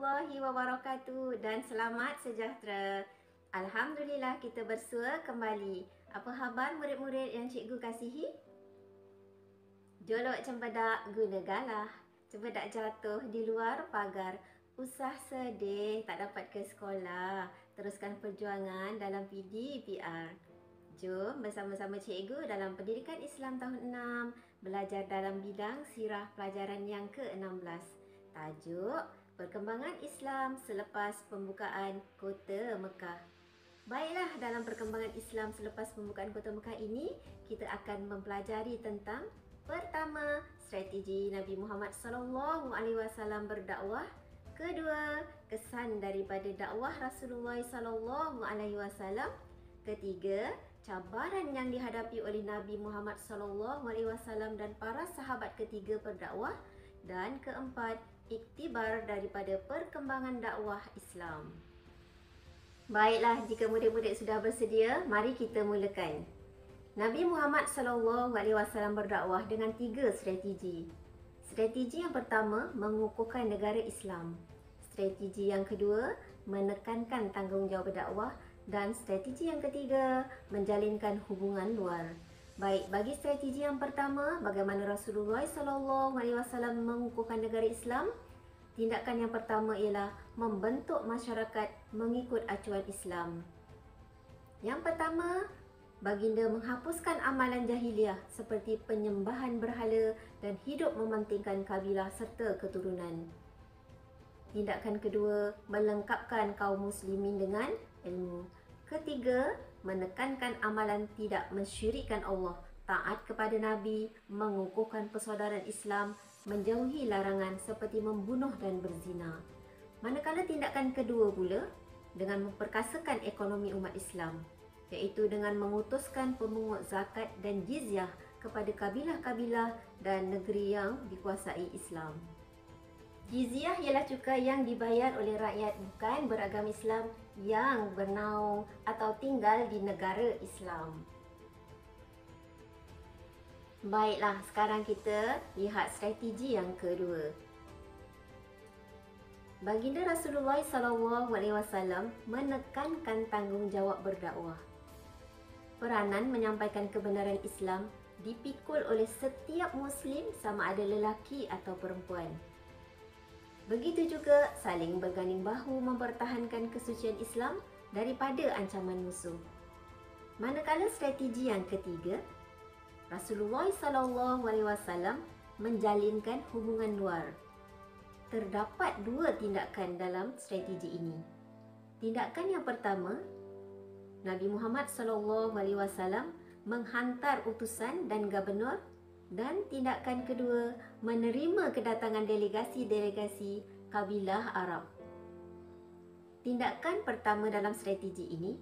warahmatullahi wabarakatuh dan selamat sejahtera. Alhamdulillah kita bersua kembali. Apa khabar murid-murid yang cikgu kasihi? Jolok cempedak guna galah, cempedak jatuh di luar pagar. Usah sedih tak dapat ke sekolah. Teruskan perjuangan dalam PDPR. Jom bersama-sama cikgu dalam Pendidikan Islam tahun 6 belajar dalam bidang sirah pelajaran yang ke-16. Tajuk Perkembangan Islam selepas pembukaan Kota Mekah. Baiklah, dalam perkembangan Islam selepas pembukaan Kota Mekah ini, kita akan mempelajari tentang pertama, strategi Nabi Muhammad SAW berdakwah. Kedua, kesan daripada dakwah Rasulullah SAW. Ketiga, cabaran yang dihadapi oleh Nabi Muhammad SAW dan para sahabat ketiga berdakwah. Dan keempat, iktibar daripada perkembangan dakwah Islam. Baiklah, jika murid-murid sudah bersedia, mari kita mulakan. Nabi Muhammad SAW berdakwah dengan 3 strategi. Strategi yang pertama, mengukuhkan negara Islam. Strategi yang kedua, menekankan tanggungjawab berdakwah. Dan strategi yang ketiga, menjalinkan hubungan luar. Baik, bagi strategi yang pertama, bagaimana Rasulullah SAW mengukuhkan negara Islam? Tindakan yang pertama ialah membentuk masyarakat mengikut acuan Islam. Yang pertama, baginda menghapuskan amalan jahiliah seperti penyembahan berhala dan hidup mementingkan kabilah serta keturunan. Tindakan kedua, melengkapkan kaum muslimin dengan ilmu. Ketiga, menekankan amalan tidak mensyirikkan Allah, taat kepada Nabi, mengukuhkan persaudaraan Islam, menjauhi larangan seperti membunuh dan berzina. Manakala tindakan kedua pula, dengan memperkasakan ekonomi umat Islam, iaitu dengan mengutuskan pemungut zakat dan jizyah kepada kabilah-kabilah dan negeri yang dikuasai Islam. Jizyah ialah cukai yang dibayar oleh rakyat bukan beragama Islam yang bernaung atau tinggal di negara Islam. Baiklah, sekarang kita lihat strategi yang kedua. Baginda Rasulullah SAW menekankan tanggungjawab berdakwah. Peranan menyampaikan kebenaran Islam dipikul oleh setiap Muslim sama ada lelaki atau perempuan. Begitu juga saling berganding bahu mempertahankan kesucian Islam daripada ancaman musuh. Manakala strategi yang ketiga, Rasulullah SAW menjalinkan hubungan luar. Terdapat 2 tindakan dalam strategi ini. Tindakan yang pertama, Nabi Muhammad SAW menghantar utusan dan gubernur. Dan tindakan kedua, menerima kedatangan delegasi-delegasi kabilah Arab. Tindakan pertama dalam strategi ini,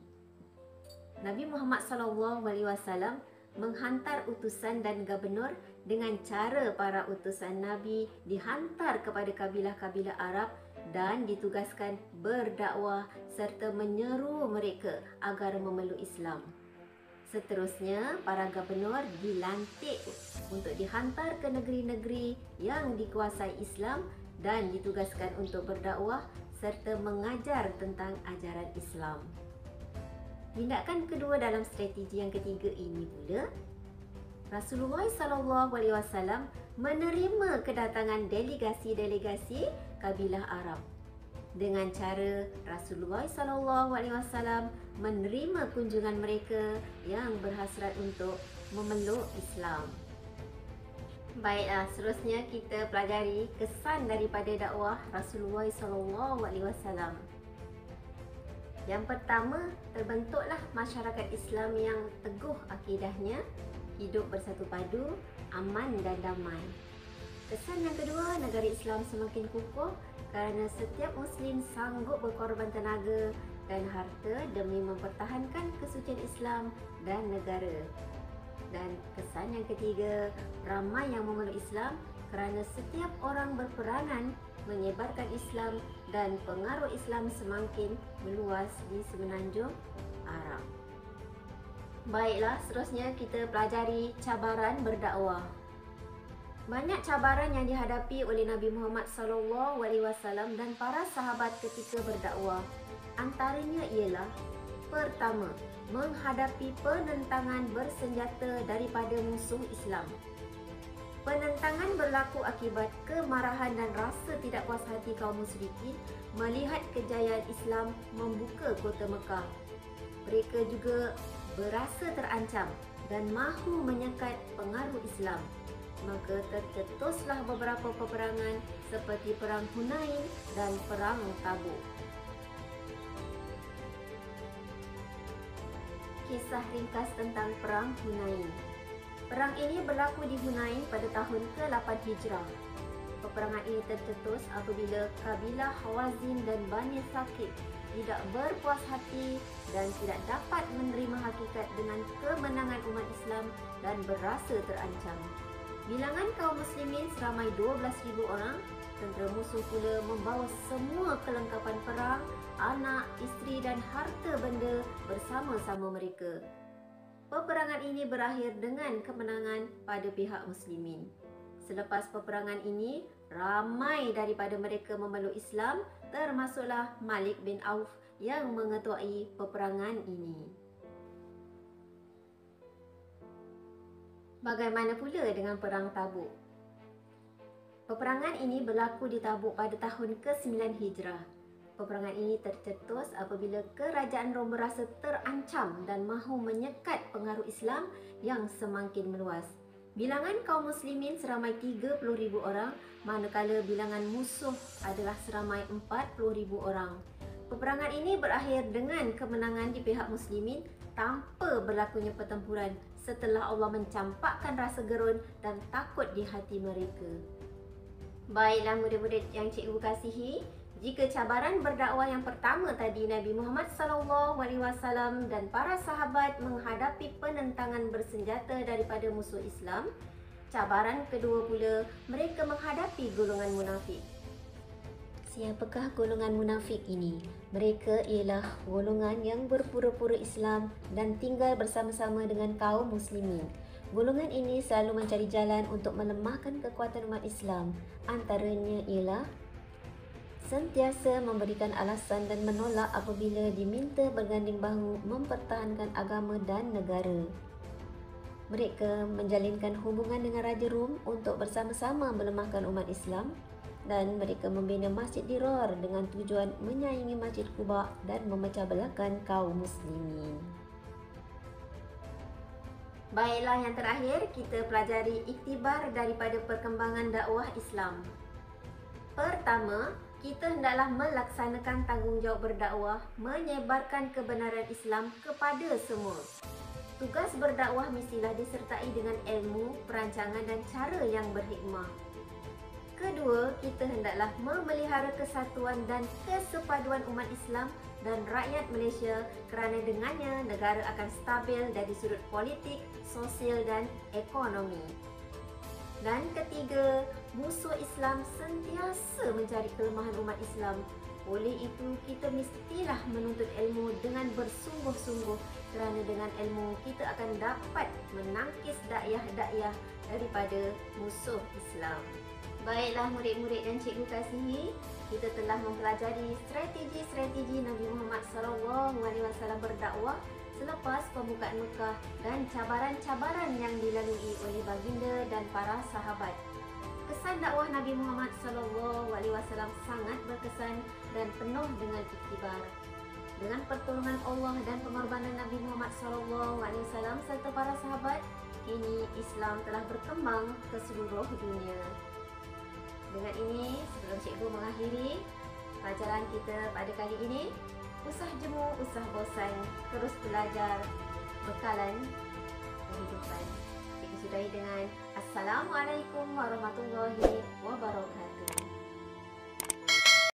Nabi Muhammad SAW menghantar utusan dan gubernur dengan cara para utusan Nabi dihantar kepada kabilah-kabilah Arab dan ditugaskan berdakwah serta menyeru mereka agar memeluk Islam. Seterusnya, para gubernur dilantik untuk dihantar ke negeri-negeri yang dikuasai Islam dan ditugaskan untuk berdakwah serta mengajar tentang ajaran Islam. Tindakan kedua dalam strategi yang ketiga ini pula, Rasulullah SAW menerima kedatangan delegasi-delegasi kabilah Arab. Dengan cara Rasulullah SAW menerima kunjungan mereka yang berhasrat untuk memeluk Islam. Baiklah, seterusnya kita pelajari kesan daripada dakwah Rasulullah SAW. Yang pertama, terbentuklah masyarakat Islam yang teguh akidahnya, hidup bersatu padu, aman dan damai. Kesan yang kedua, negara Islam semakin kukuh kerana setiap Muslim sanggup berkorban tenaga dan harta demi mempertahankan kesucian Islam dan negara. Dan kesan yang ketiga, ramai yang memeluk Islam kerana setiap orang berperanan menyebarkan Islam dan pengaruh Islam semakin meluas di semenanjung Arab. Baiklah, seterusnya kita pelajari cabaran berdakwah. Banyak cabaran yang dihadapi oleh Nabi Muhammad SAW dan para sahabat ketika berdakwah. Antaranya ialah: pertama, menghadapi penentangan bersenjata daripada musuh Islam. Penentangan berlaku akibat kemarahan dan rasa tidak puas hati kaum musyrikin melihat kejayaan Islam membuka kota Mekah. Mereka juga berasa terancam dan mahu menyekat pengaruh Islam. Maka tercetuslah beberapa peperangan seperti Perang Hunain dan Perang Tabuk. Kisah ringkas tentang Perang Hunain. Perang ini berlaku di Hunain pada tahun ke-8 Hijrah. Peperangan ini tercetus apabila kabilah Hawazin dan Bani Saqif tidak berpuas hati dan tidak dapat menerima hakikat dengan kemenangan umat Islam dan berasa terancam. Bilangan kaum muslimin seramai 12,000 orang. Tentera musuh pula membawa semua kelengkapan perang, anak, isteri dan harta benda bersama-sama mereka. Peperangan ini berakhir dengan kemenangan pada pihak muslimin. Selepas peperangan ini, ramai daripada mereka memeluk Islam, termasuklah Malik bin Auf yang mengetuai peperangan ini. Bagaimana pula dengan Perang Tabuk? Peperangan ini berlaku di Tabuk pada tahun ke-9 Hijrah. Peperangan ini tercetus apabila kerajaan Rom merasa terancam dan mahu menyekat pengaruh Islam yang semakin meluas. Bilangan kaum muslimin seramai 30,000 orang, manakala bilangan musuh adalah seramai 40,000 orang. Peperangan ini berakhir dengan kemenangan di pihak muslimin tanpa berlakunya pertempuran setelah Allah mencampakkan rasa gerun dan takut di hati mereka. Baiklah murid-murid yang cikgu kasihi, jika cabaran berdakwah yang pertama tadi Nabi Muhammad SAW dan para sahabat menghadapi penentangan bersenjata daripada musuh Islam, cabaran kedua pula mereka menghadapi golongan munafik. Siapakah golongan munafik ini? Mereka ialah golongan yang berpura-pura Islam dan tinggal bersama-sama dengan kaum muslimin. Golongan ini selalu mencari jalan untuk melemahkan kekuatan umat Islam. Antaranya ialah sentiasa memberikan alasan dan menolak apabila diminta berganding bahu mempertahankan agama dan negara. Mereka menjalinkan hubungan dengan Raja Rom untuk bersama-sama melemahkan umat Islam. Dan mereka membina Masjid Dirar dengan tujuan menyaingi Masjid Quba dan memecah belahkan kaum muslimin. Baiklah, yang terakhir kita pelajari iktibar daripada perkembangan dakwah Islam. Pertama, kita hendaklah melaksanakan tanggungjawab berdakwah, menyebarkan kebenaran Islam kepada semua. Tugas berdakwah mestilah disertai dengan ilmu, perancangan dan cara yang berhikmah. Kedua, kita hendaklah memelihara kesatuan dan kesepaduan umat Islam dan rakyat Malaysia kerana dengannya negara akan stabil dari sudut politik, sosial dan ekonomi. Dan ketiga, musuh Islam sentiasa mencari kelemahan umat Islam. Oleh itu, kita mestilah menuntut ilmu dengan bersungguh-sungguh kerana dengan ilmu kita akan dapat menangkis dakwah-dakwah daripada musuh Islam. Baiklah murid-murid yang cikgu kasihi, kita telah mempelajari strategi-strategi Nabi Muhammad SAW berdakwah selepas pembukaan Mekah dan cabaran-cabaran yang dilalui oleh baginda dan para sahabat. Kesan dakwah Nabi Muhammad SAW sangat berkesan dan penuh dengan iktibar. Dengan pertolongan Allah dan pengorbanan Nabi Muhammad SAW serta para sahabat, kini Islam telah berkembang ke seluruh dunia. Dengan ini, sebelum cikgu mengakhiri pelajaran kita pada kali ini, usah jemu, usah bosan, terus belajar, bekalan kehidupan. Cikgu sudahi dengan Assalamualaikum warahmatullahi wabarakatuh.